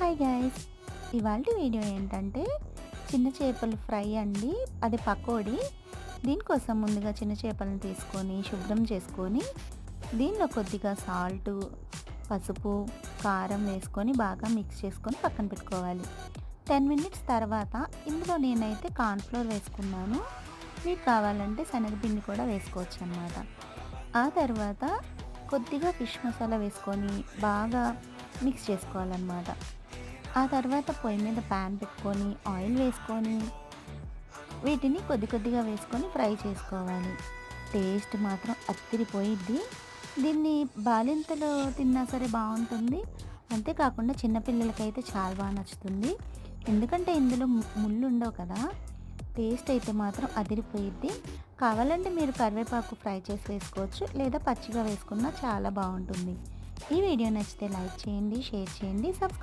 Hi guys, ఇవాల్టి video ఏంటంటే చిన్న చేపలు ఫ్రై అండి. అది పకోడీ. దీనికోసం ముందుగా చిన్న చేపలను తీసుకొని శుభ్రం చేసుకొని దీనిలో కొద్దిగా సాల్టు, పసుపు, కారం వేసుకొని బాగా మిక్స్ చేసుకొని పక్కన పెట్టుకోవాలి. 10 మినిట్స్ తర్వాత ఇందులో నేనైతే కార్న్‌ఫ్లోర్ వేసుకున్నాను. మీకు కావాలంటే శనగపిండి కూడా వేసుకోవచ్చు అన్నమాట. ఆ తర్వాత కొద్దిగా ఫిష్ మసాలా వేసుకొని బాగా మిక్స్ చేసుకోవాలన్నమాట. ఆ తర్వాత పొయ్యి మీద ప్యాన్ పెట్టుకొని ఆయిల్ వేసుకొని వీటిని కొద్ది కొద్దిగా వేసుకొని ఫ్రై చేసుకోవాలి. టేస్ట్ మాత్రం అత్తిరిపోయిద్ది. దీన్ని బాలింతలో తిన్నా సరే బాగుంటుంది. అంతేకాకుండా చిన్నపిల్లలకైతే చాలా బాగా నచ్చుతుంది. ఎందుకంటే ఇందులో ముళ్ళు ఉండవు కదా. టేస్ట్ అయితే మాత్రం అదిరిపోయిద్ది. కావాలంటే మీరు కరివేపాకు ఫ్రై చేసి వేసుకోవచ్చు, లేదా పచ్చిగా వేసుకున్నా చాలా బాగుంటుంది. ఈ వీడియో నచ్చితే లైక్ చేయండి, షేర్ చేయండి, సబ్స్క్రైబ్